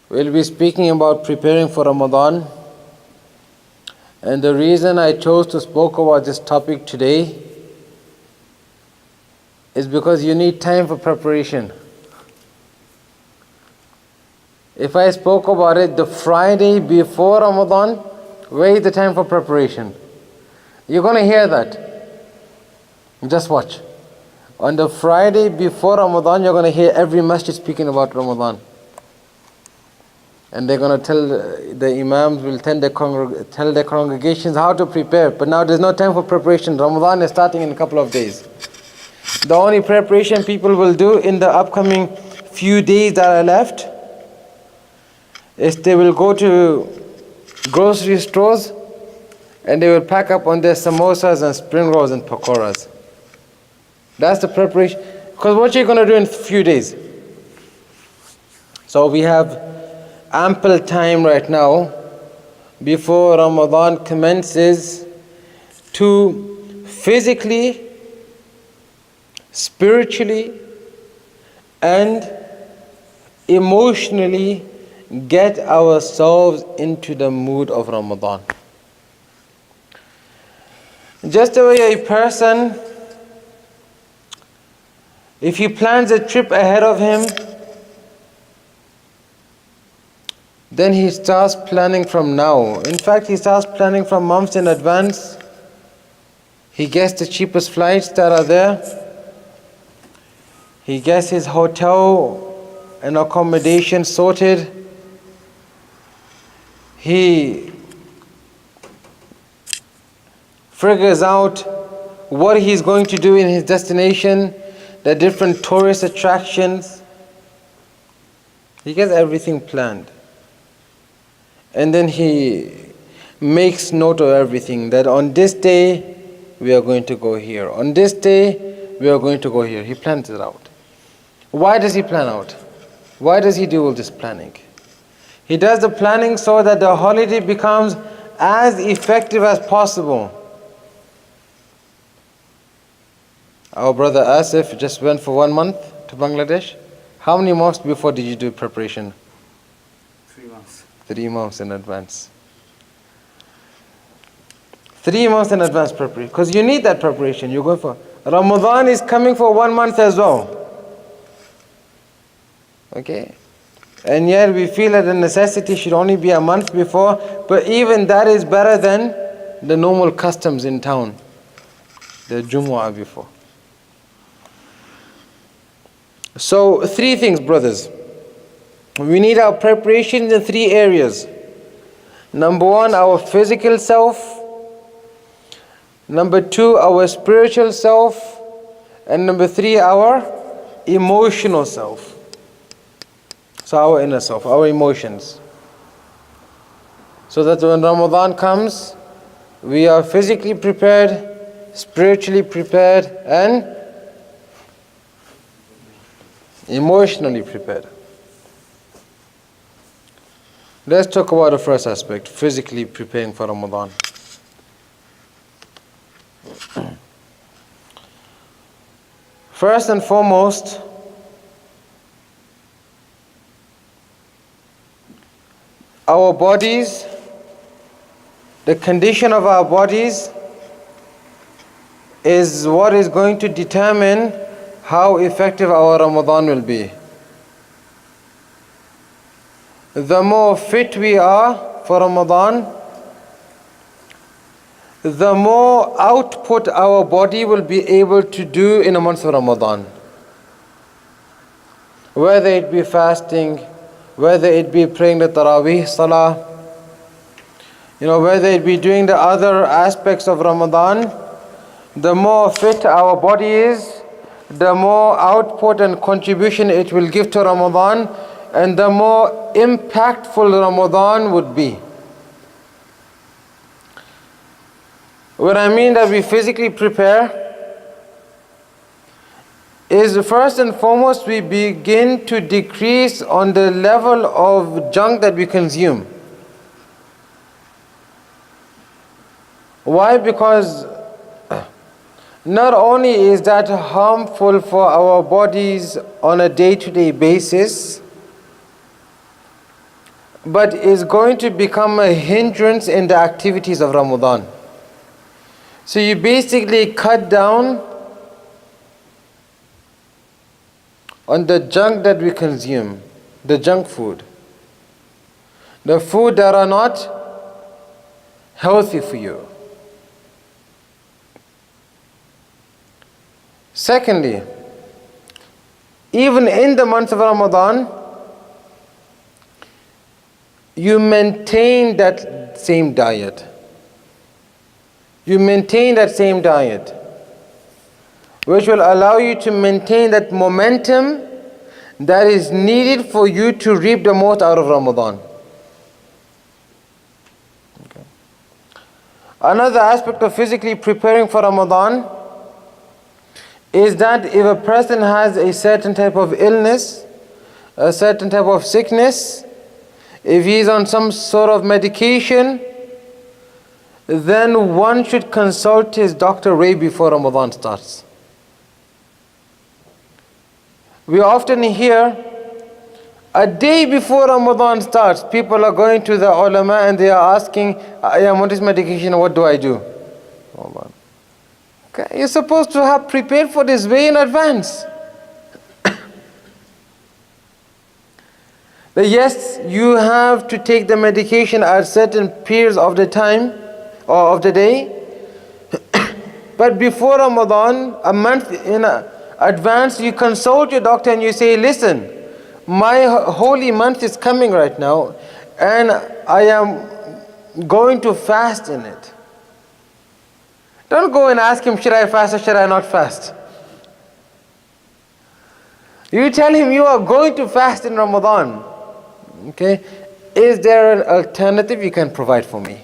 We'll be speaking about preparing for Ramadan. And the reason I chose to speak about this topic today is because you need time for preparation. If I spoke about it the Friday before Ramadan, where is the time for preparation? You're going to hear that. Just watch. On the Friday before Ramadan, you're going to hear every masjid speaking about Ramadan. And they're going to tell, the Imams will tell their congregations how to prepare. But now there's no time for preparation. Ramadan is starting in a couple of days. The only preparation people will do in the upcoming few days that are left is they will go to grocery stores and they will pack up on their samosas and spring rolls and pakoras. That's the preparation. Because what you're going to do in a few days. So we have ample time right now before Ramadan commences to physically, spiritually and emotionally get ourselves into the mood of Ramadan. Just the way a person, if he plans a trip ahead of him, then he starts planning from now. In fact, he starts planning from months in advance. He gets the cheapest flights that are there. He gets his hotel and accommodation sorted. He figures out what he's going to do in his destination, the different tourist attractions. He gets everything planned. And then he makes note of everything, that on this day we are going to go here. On this day we are going to go here. He plans it out. Why does he plan out? Why does he do all this planning? He does the planning so that the holiday becomes as effective as possible. Our brother Asif just went for 1 month to Bangladesh. How many months before did you do preparation? 3 months. 3 months in advance. 3 months in advance preparation. Because you need that preparation. You're going for Ramadan is coming for 1 month as well. Okay? And yet we feel that the necessity should only be a month before. But even that is better than the normal customs in town. The Jumu'ah before. So 3 things, brothers. We need our preparations in 3 areas. Number 1, our physical self. Number 2, our spiritual self. And number 3, our emotional self. So our inner self, our emotions. So that when Ramadan comes, we are physically prepared, spiritually prepared, and emotionally prepared. Let's talk about the first aspect, physically preparing for Ramadan. First and foremost, our bodies, the condition of our bodies is what is going to determine how effective our Ramadan will be. The more fit we are for Ramadan, the more output our body will be able to do in a month of Ramadan. Whether it be fasting, whether it be praying the Taraweeh Salah, whether it be doing the other aspects of Ramadan, the more fit our body is, the more output and contribution it will give to Ramadan, and the more impactful Ramadan would be. What I mean that we physically prepare is first and foremost we begin to decrease on the level of junk that we consume. Why? Because not only is that harmful for our bodies on a day-to-day basis, but is going to become a hindrance in the activities of Ramadan. So you basically cut down on the junk that we consume, the junk food, the food that are not healthy for you. Secondly, even in the month of Ramadan, you maintain that same diet. You maintain that same diet, which will allow you to maintain that momentum that is needed for you to reap the most out of Ramadan. Okay. Another aspect of physically preparing for Ramadan is that if a person has a certain type of illness, a certain type of sickness, if he is on some sort of medication, then one should consult his doctor way before Ramadan starts. We often hear a day before Ramadan starts, people are going to the ulama and they are asking, I am on this medication, what do I do? Okay, you're supposed to have prepared for this way in advance. That yes, you have to take the medication at certain periods of the time or of the day, but before Ramadan, a month in advance, you consult your doctor and you say, listen, my holy month is coming right now and I am going to fast in it. Don't go and ask him, should I fast or should I not fast? You tell him you are going to fast in Ramadan. Okay? Is there an alternative you can provide for me?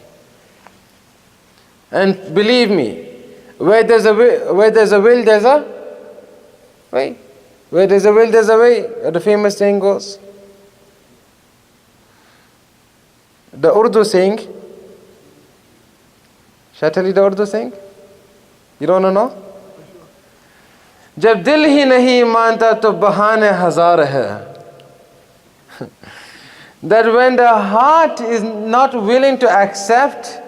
And believe me, where there's a will, there's a way. Where there's a will, there's a way. The famous saying goes. The Urdu saying. Shall I tell you the Urdu saying? You don't know? जब दिल ही नहीं मानता तो बहाने हजार है. That when the heart is not willing to accept,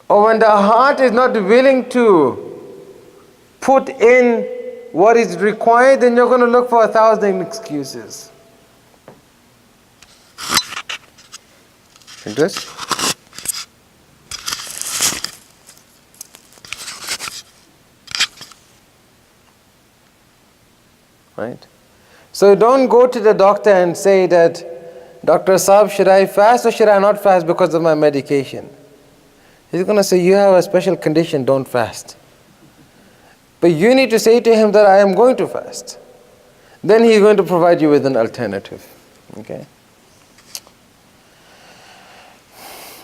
or when the heart is not willing to put in what is required, then you're going to look for 1,000 excuses. Like this. Right? So don't go to the doctor and say that, Dr. Saff, should I fast or should I not fast because of my medication? He's going to say, you have a special condition, don't fast. But you need to say to him that I am going to fast. Then he's going to provide you with an alternative. Okay?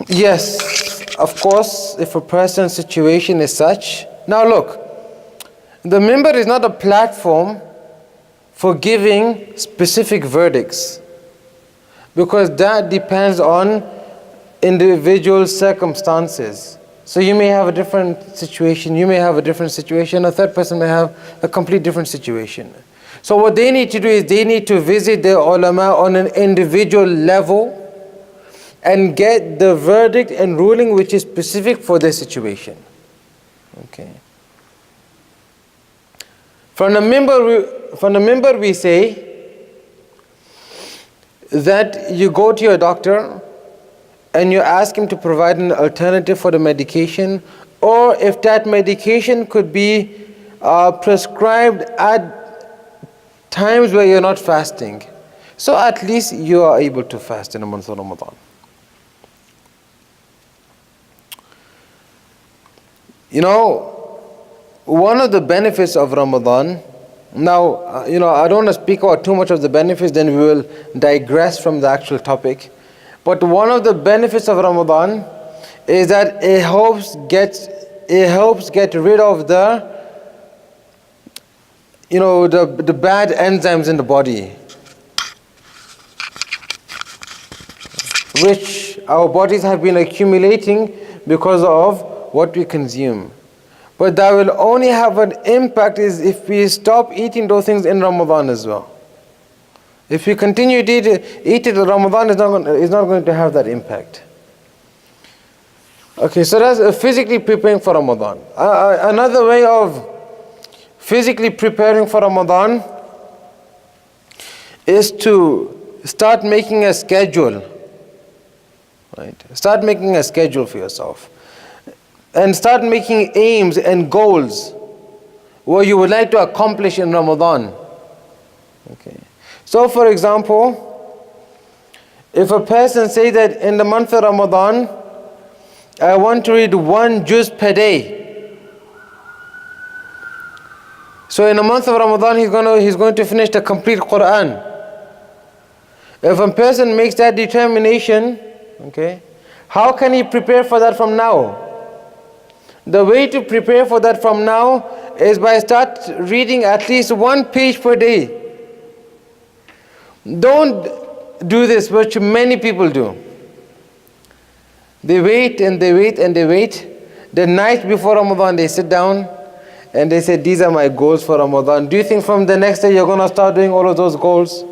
Yes, of course, if a person's situation is such. Now look, the minbar is not a platform for giving specific verdicts, because that depends on individual circumstances. So you may have a different situation, you may have a different situation, a third person may have a complete different situation. So what they need to do is they need to visit the ulama on an individual level and get the verdict and ruling which is specific for their situation. Okay. From the minbar we say that you go to your doctor and you ask him to provide an alternative for the medication, or if that medication could be prescribed at times where you're not fasting. So at least you are able to fast in the month of Ramadan. You know, one of the benefits of Ramadan, now, I don't want to speak about too much of the benefits, then we will digress from the actual topic. But one of the benefits of Ramadan is that it helps get rid of the bad enzymes in the body, which our bodies have been accumulating because of what we consume. But that will only have an impact is if we stop eating those things in Ramadan as well. If you continue to eat it, Ramadan is not going to have that impact. Okay, so that's physically preparing for Ramadan. Another way of physically preparing for Ramadan is to start making a schedule. Right? Start making a schedule for yourself. And start making aims and goals what you would like to accomplish in Ramadan. Okay. So for example, if a person says that in the month of Ramadan, I want to read 1 juz per day. So in the month of Ramadan, he's going to finish the complete Quran. If a person makes that determination, okay, how can he prepare for that from now? The way to prepare for that from now is by start reading at least 1 page per day. Don't do this, which many people do. They wait and they wait and they wait. The night before Ramadan, they sit down and they say, these are my goals for Ramadan. Do you think from the next day you're going to start doing all of those goals?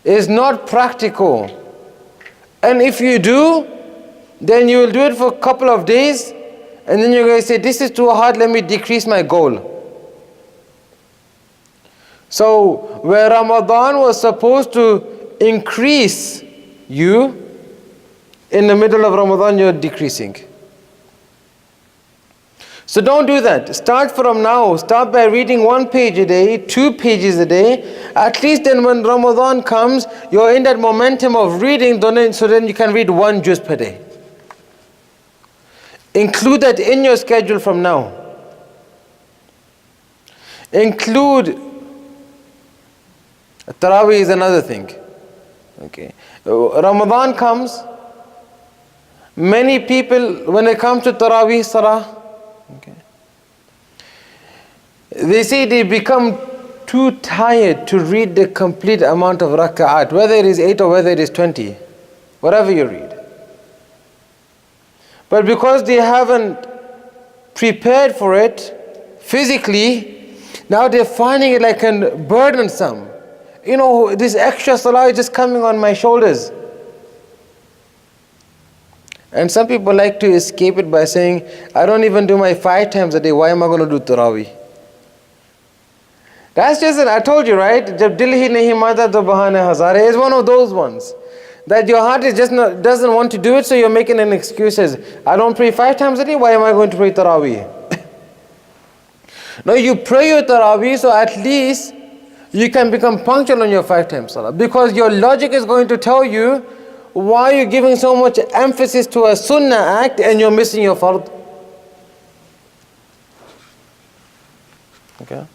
It's not practical. And if you do, then you will do it for a couple of days, and then you're going to say, this is too hard, let me decrease my goal. So, where Ramadan was supposed to increase you, in the middle of Ramadan you're decreasing. So don't do that. Start from now. Start by reading 1 page a day, 2 pages a day. At least then when Ramadan comes, you're in that momentum of reading, so then you can read 1 juz per day. Include that in your schedule from now. Include Taraweeh is another thing. Okay. Ramadan comes, many people, when it comes to Taraweeh Salah, okay, they say they become too tired to read the complete amount of raka'at, whether it is 8 or whether it is 20, whatever you read. But because they haven't prepared for it physically, now they're finding it like burdensome. You know, this extra salah is just coming on my shoulders. And some people like to escape it by saying, I don't even do my 5 times a day, why am I going to do Taraweeh? That's just it, I told you, right? Jab dil hi nahi mata to bahane hazare is one of those ones. That your heart is doesn't want to do it, so you're making an excuses. I don't pray 5 times a day, why am I going to pray Taraweeh? No, you pray your Taraweeh, so at least you can become punctual on your 5 times salah. Because your logic is going to tell you, why are you giving so much emphasis to a sunnah act and you're missing your fard? Okay.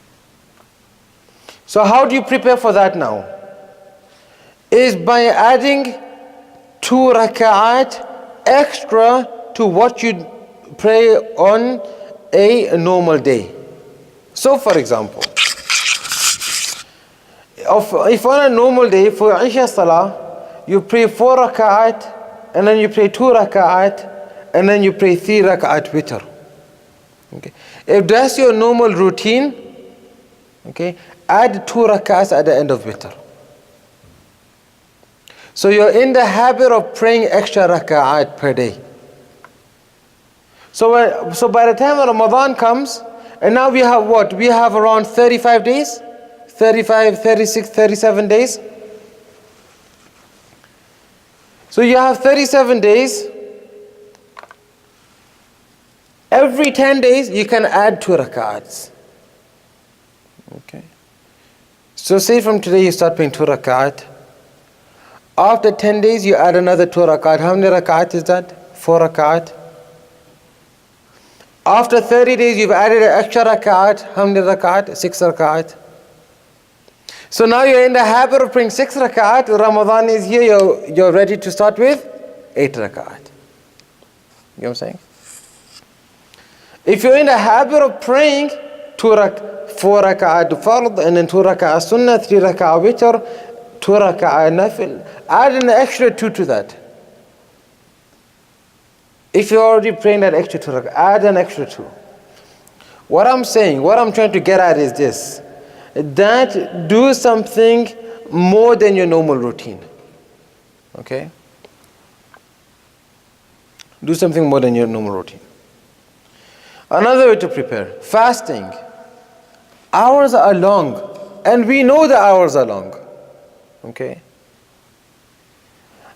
So how do you prepare for that now? Is by adding 2 raka'at extra to what you pray on a normal day. So for example, if on a normal day for Isha Salah, you pray 4 raka'at, and then you pray 2 raka'at, and then you pray 3 raka'at witr. Okay. If that's your normal routine, okay, add 2 raka'ats at the end of witr. So you're in the habit of praying extra raka'at per day. So by the time Ramadan comes, and now we have what? We have around 35 days? 35, 36, 37 days. So you have 37 days. Every 10 days you can add 2 rak'ats. Okay. So say from today you start praying 2 rak'at. After 10 days you add another 2 rak'at. How many rak'at is that? 4 rak'at. After 30 days you've added an extra rak'at. How many rak'at? 6 rak'at. So now you're in the habit of praying 6 rak'at. Ramadan is here, you're ready to start with 8 rak'at. You know what I'm saying? If you're in the habit of praying 4 rak'at fard, and then 2 rak'at sunnah, 3 rak'at witr, 2 rak'at nafil, add an extra 2 to that. If you're already praying that extra 2 rak'at, add an extra 2. What I'm saying, what I'm trying to get at is this, that do something more than your normal routine. Okay? Do something more than your normal routine. Another way to prepare, fasting. Hours are long, and we know the hours are long. Okay?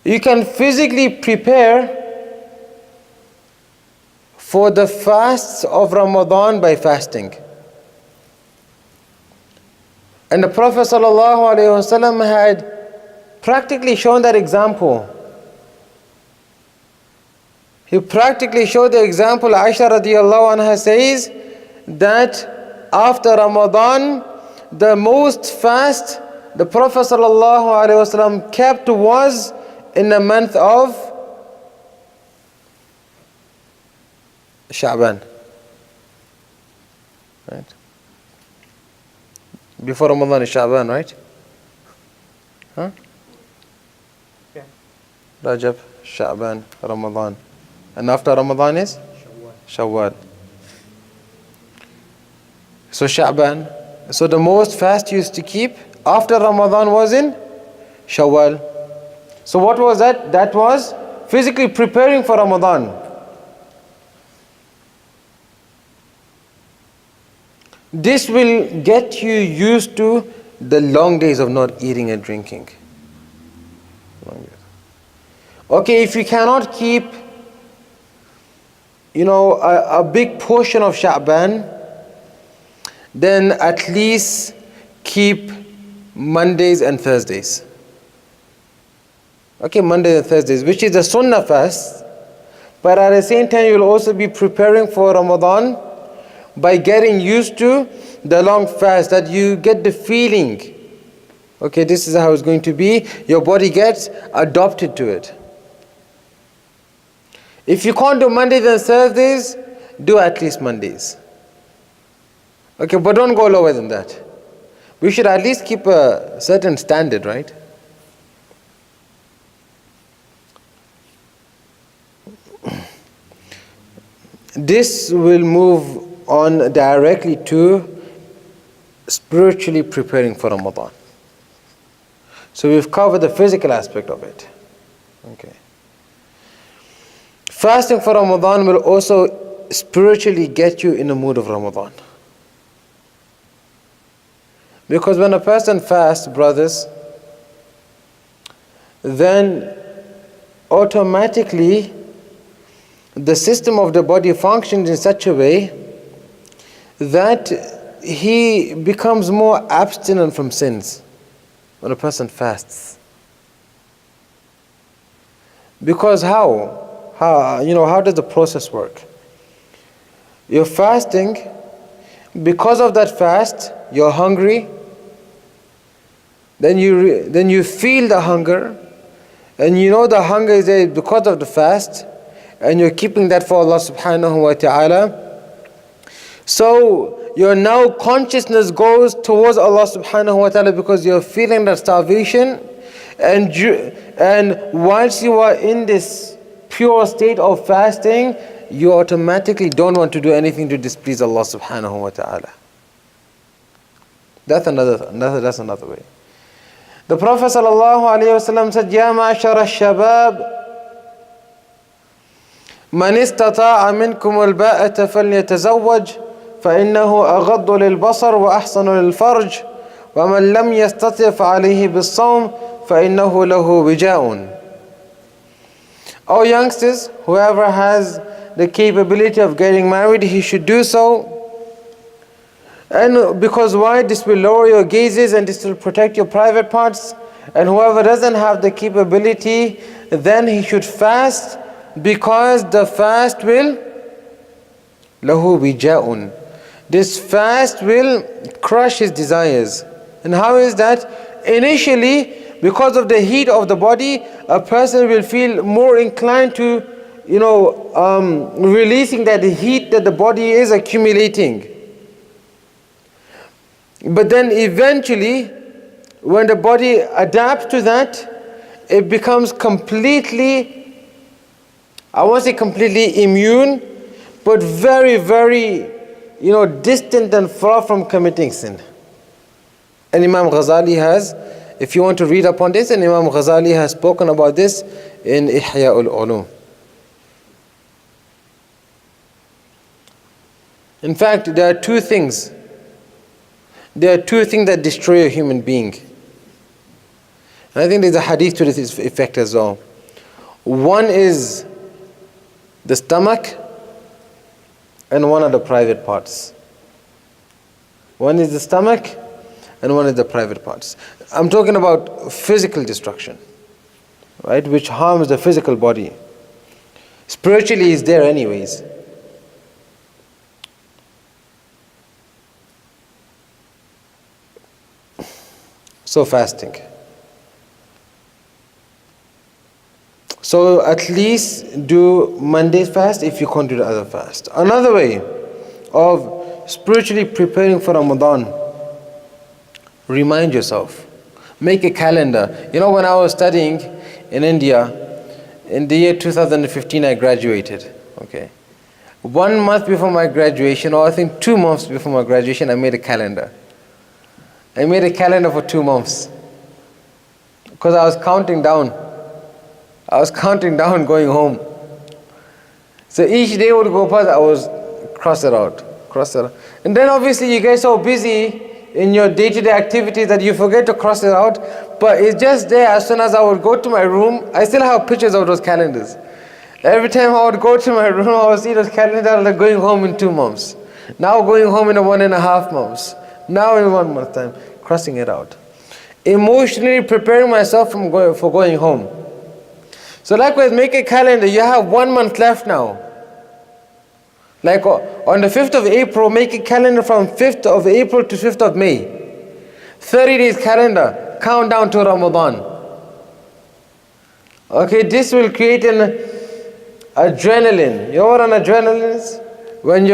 You can physically prepare for the fasts of Ramadan by fasting. And the Prophet ﷺ had practically shown that example. He practically showed the example. Aisha radiallahu anha says that after Ramadan, the most fast the Prophet ﷺ kept was in the month of Sha'ban. Right? Before Ramadan is Sha'ban, right? Huh? Yeah. Rajab, Sha'ban, Ramadan. And after Ramadan is? Shawwal. So Sha'ban. So the most fast used to keep after Ramadan was in Shawwal. So what was that? That was physically preparing for Ramadan. This will get you used to the long days of not eating and drinking. Okay, if you cannot keep, a big portion of Sha'ban, then at least keep Mondays and Thursdays. Okay, Mondays and Thursdays, which is a Sunnah fast, but at the same time you'll also be preparing for Ramadan by getting used to the long fast, that you get the feeling, okay, this is how it's going to be, your body gets adopted to it. If you can't do Mondays and Thursdays, do at least Mondays. Okay, but don't go lower than that. We should at least keep a certain standard, right? This will move on directly to spiritually preparing for Ramadan. So we've covered the physical aspect of it. Okay. Fasting for Ramadan will also spiritually get you in the mood of Ramadan. Because when a person fasts, brothers, then automatically the system of the body functions in such a way that he becomes more abstinent from sins when a person fasts. Because how does the process work? You're fasting, because of that fast, you're hungry, then you feel the hunger, and the hunger is there because of the fast, and you're keeping that for Allah subhanahu wa ta'ala. So your now consciousness goes towards Allah subhanahu wa ta'ala because you're feeling that starvation, and whilst you are in this pure state of fasting, you automatically don't want to do anything to displease Allah subhanahu wa ta'ala. That's another way. The Prophet sallallahu alayhi wa sallam said, Ya ma'ashara al-shabab, man istata'a minkum al-ba'ata falyatazawwaj, فإنه أغض للبصر وأحسن للفرج ومن لم يستطع فعليه بالصوم فإنه له وجاء. O youngsters, whoever has the capability of getting married, he should do so. And because why? This will lower your gazes and this will protect your private parts. And whoever doesn't have the capability, then he should fast, because the fast will lahu wija'un. This fast will crush his desires. And how is that? Initially, because of the heat of the body, a person will feel more inclined to, releasing that heat that the body is accumulating. But then eventually, when the body adapts to that, it becomes completely, I won't say completely immune, but very, very, distant and far from committing sin. And Imam Ghazali has If you want to read upon this, and Imam Ghazali has spoken about this in Ihya'ul Ulum. In fact, there are two things. There are two things that destroy a human being. And I think there's a hadith to this effect as well. One is the stomach, and one are the private parts. One is the stomach, and one is the private parts. I'm talking about physical destruction, right, which harms the physical body. Spiritually is there anyways. So fasting. So at least do Monday's fast if you can't do the other fast. Another way of spiritually preparing for Ramadan, remind yourself. Make a calendar. You know, when I was studying in India, in the year 2015 I graduated. Okay. 1 month before my graduation, or I think 2 months before my graduation, I made a calendar. I made a calendar for 2 months. Because I was counting down. I was counting down going home. So each day would go past, I was cross it out. And then obviously you get so busy in your day-to-day activities that you forget to cross it out. But it's just there. As soon as I would go to my room, I still have pictures of those calendars. Every time I would go to my room, I would see those calendars like going home in 2 months. Now going home in 1.5 months. Now in 1 month time, crossing it out. Emotionally preparing myself for going home. So likewise, make a calendar. You have 1 month left now. Like on the 5th of April, make a calendar from 5th of April to 5th of May. 30 days calendar, count down to Ramadan. Okay, this will create an adrenaline. You know what an adrenaline is? When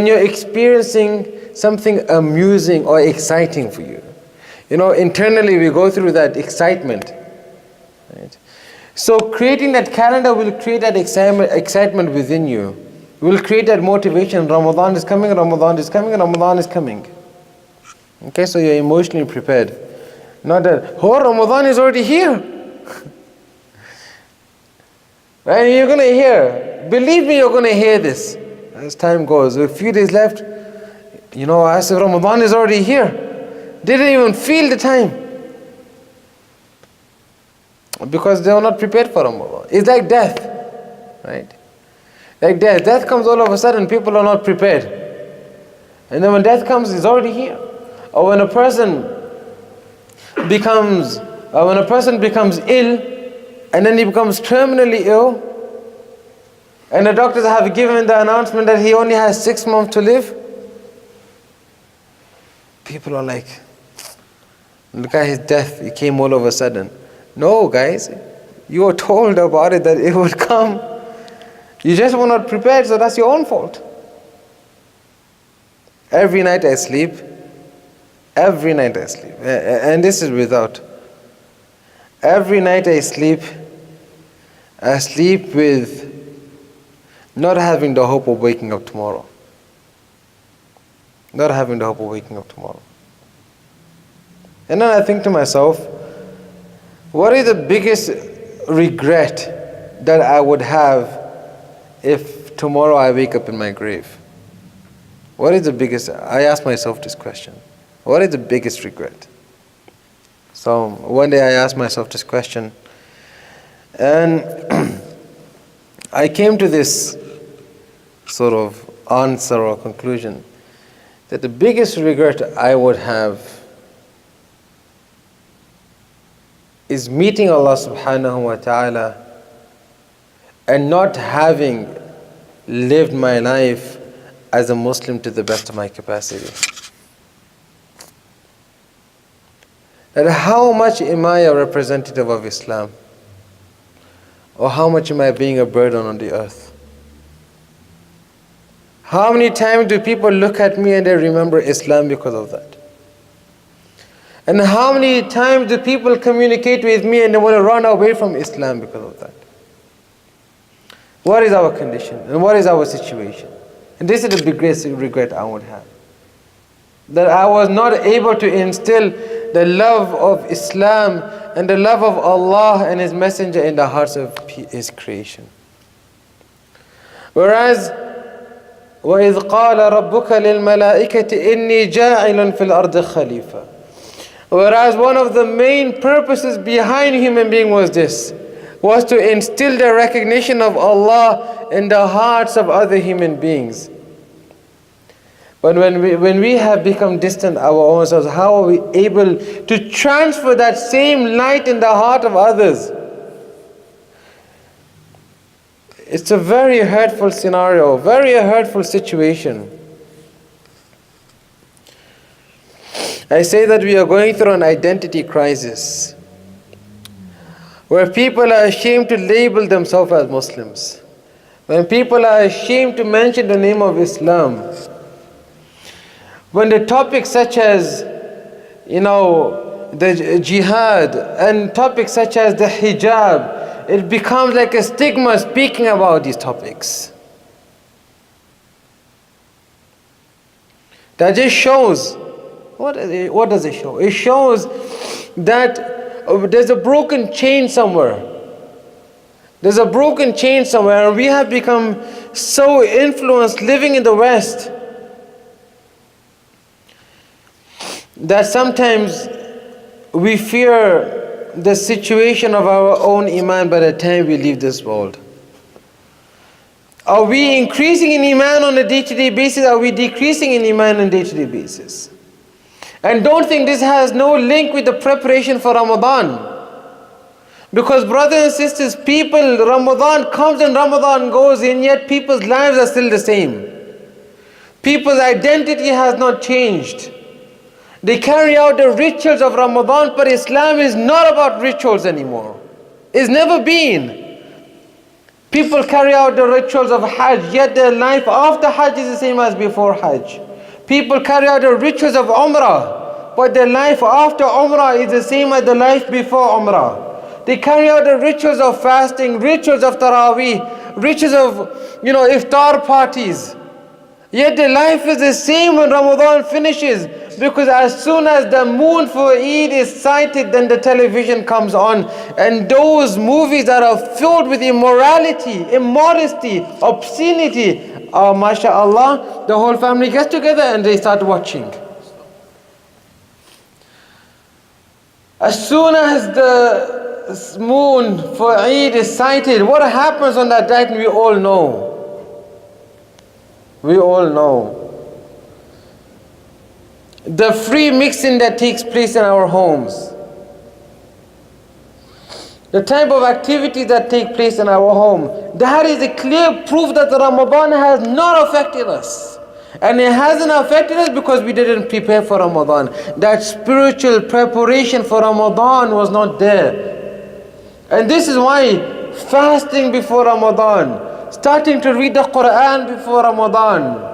you're experiencing something amusing or exciting for you. You know, internally we go through that excitement. Right? So creating that calendar will create that excitement within you. Will create that motivation. Ramadan is coming, Ramadan is coming, Ramadan is coming. Okay, so you're emotionally prepared. Not that, oh, Ramadan is already here. Right? You're going to hear. Believe me, you're going to hear this. As time goes, a few days left, you know, I said Ramadan is already here. Didn't even feel the time. Because they were not prepared for Ramadan. It's like death, right? Like death. Death comes all of a sudden, people are not prepared. And then when death comes, it's already here. Or when a person becomes ill, and then he becomes terminally ill, and the doctors have given the announcement that he only has 6 months to live, people are like, look at his death, it came all of a sudden. No, guys, you were told about it that it would come. You just were not prepared, so that's your own fault. Every night I sleep, and this is without. Every night I sleep with not having the hope of waking up tomorrow. Not having the hope of waking up tomorrow. And then I think to myself, what is the biggest regret that I would have if tomorrow I wake up in my grave? What is the biggest, I ask myself this question, what is the biggest regret? So one day I asked myself this question, and I came to this sort of answer or conclusion that the biggest regret I would have is meeting Allah subhanahu wa ta'ala and not having lived my life as a Muslim to the best of my capacity. That how much am I a representative of Islam? Or how much am I being a burden on the earth? How many times do people look at me and they remember Islam because of that? And how many times do people communicate with me and they want to run away from Islam because of that? What is our condition and what is our situation? And this is the biggest regret I would have. that I was not able to instill the love of Islam and the love of Allah and His Messenger in the hearts of His creation. Whereas, وَإِذْ قَالَ رَبُّكَ لِلْمَلَائِكَةِ إِنِّي جَاعِلٌ فِي الْأَرْضِ خَلِيفَةً. Whereas one of the main purposes behind human being was to instill the recognition of Allah in the hearts of other human beings. But when we have become distant our own selves, how are we able to transfer that same light in the heart of others? It's a very hurtful scenario, very hurtful situation. I say that we are going through an identity crisis, where people are ashamed to label themselves as Muslims, when people are ashamed to mention the name of Islam, when the topics such as, the jihad and topics such as the hijab, it becomes like a stigma speaking about these topics. That just shows, what does it show? It shows that there's a broken chain somewhere. There's a broken chain somewhere, and we have become so influenced living in the West that sometimes we fear the situation of our own iman by the time we leave this world. Are we increasing in iman on a day-to-day basis? Are we decreasing in iman on a day-to-day basis? And don't think this has no link with the preparation for Ramadan. Because brothers and sisters, Ramadan comes and Ramadan goes, and yet people's lives are still the same. People's identity has not changed. They carry out the rituals of Ramadan, but Islam is not about rituals anymore. It's never been. People carry out the rituals of Hajj, yet their life after Hajj is the same as before Hajj. People carry out the rituals of Umrah, but their life after Umrah is the same as the life before Umrah. They carry out the rituals of fasting, rituals of Taraweeh, rituals of, iftar parties. Yet their life is the same when Ramadan finishes, because as soon as the moon for Eid is sighted, then the television comes on, and those movies that are filled with immorality, immodesty, obscenity, mashallah, the whole family gets together and they start watching. As soon as the moon for Eid is sighted, what happens on that night we all know. We all know. The free mixing that takes place in our homes, the type of activities that take place in our home, that is a clear proof that the Ramadan has not affected us. And it hasn't affected us because we didn't prepare for Ramadan. That spiritual preparation for Ramadan was not there. And this is why fasting before Ramadan, starting to read the Quran before Ramadan,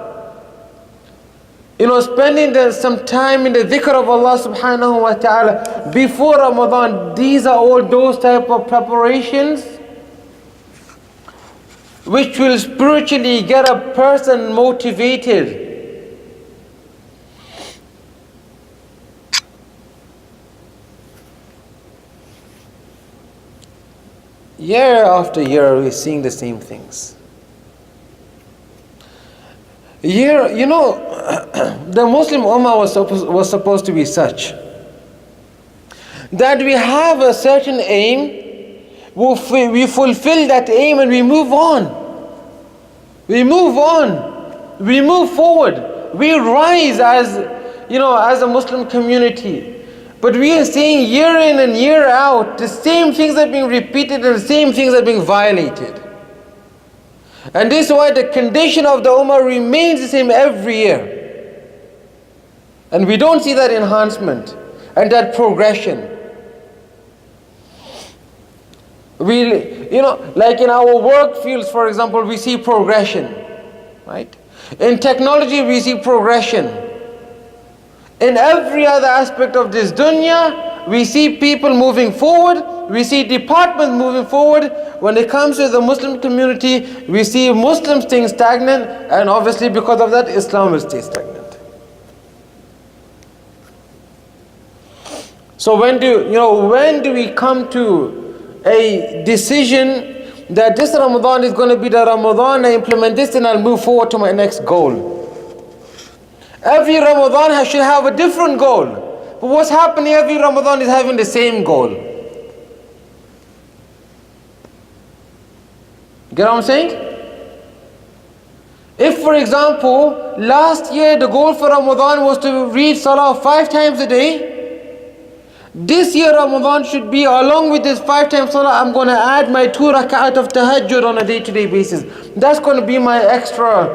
spending some time in the dhikr of Allah subhanahu wa ta'ala before Ramadan, these are all those type of preparations which will spiritually get a person motivated. Year after year we're seeing the same things. The Muslim Ummah was supposed to be such that we have a certain aim, we fulfill that aim and we move on. We move on. We move forward. We rise as a Muslim community. But we are seeing year in and year out, the same things are being repeated and the same things are being violated. And this is why the condition of the Ummah remains the same every year. And we don't see that enhancement and that progression. Like in our work fields, for example, we see progression, right? In technology, we see progression. In every other aspect of this dunya, we see people moving forward, we see departments moving forward. When it comes to the Muslim community, we see Muslims staying stagnant, and obviously because of that, Islam will stay stagnant. So when do we come to a decision that this Ramadan is going to be the Ramadan, I implement this and I'll move forward to my next goal? Every Ramadan should have a different goal. But what's happening every Ramadan is having the same goal. Get what I'm saying? If, for example, last year the goal for Ramadan was to read Salah 5 times a day, this year Ramadan should be, along with this 5 times Salah, I'm going to add my 2 rak'at of tahajjud on a day-to-day basis. That's going to be my extra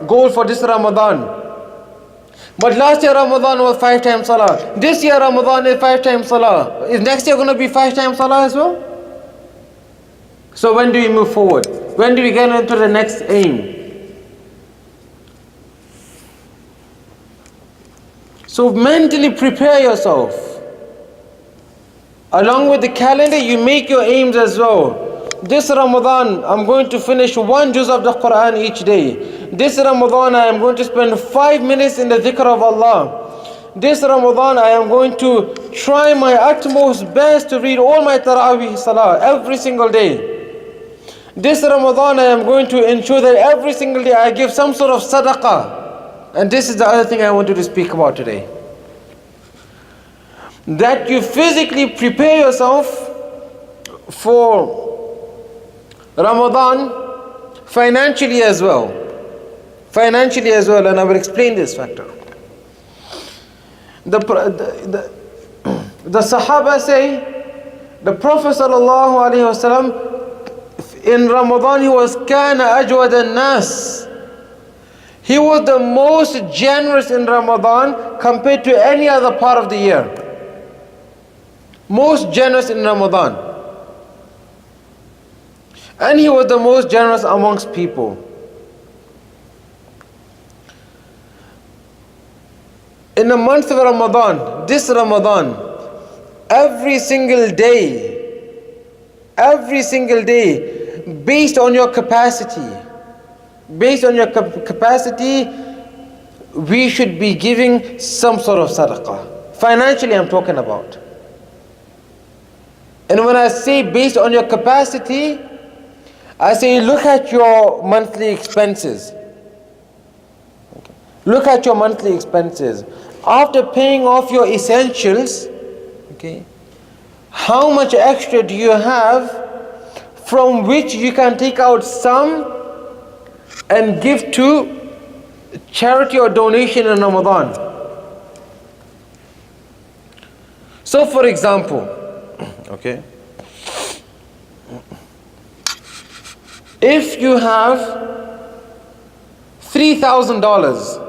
goal for this Ramadan. But last year Ramadan was 5 times Salah. This year Ramadan is 5 times Salah. Is next year going to be 5 times Salah as well? So when do we move forward? When do we get into the next aim? So mentally prepare yourself. Along with the calendar, you make your aims as well. This Ramadan, I'm going to finish 1 juz of the Quran each day. This Ramadan, I am going to spend 5 minutes in the dhikr of Allah. This Ramadan, I am going to try my utmost best to read all my Taraweeh Salah every single day. This Ramadan, I am going to ensure that every single day I give some sort of sadaqah. And this is the other thing I wanted to speak about today. That you physically prepare yourself for Ramadan financially as well. Financially as well, and I will explain this factor. The Sahaba say, the Prophet ﷺ, in Ramadan he was kana ajwad an-nas. He was the most generous in Ramadan compared to any other part of the year. Most generous in Ramadan. And he was the most generous amongst people. In the month of Ramadan, this Ramadan, every single day, based on your capacity, we should be giving some sort of sadaqah. Financially, I'm talking about. And when I say based on your capacity, I say look at your monthly expenses. Okay. Look at your monthly expenses. After paying off your essentials, okay, how much extra do you have from which you can take out some and give to charity or donation in Ramadan? So for example, okay, if you have $3,000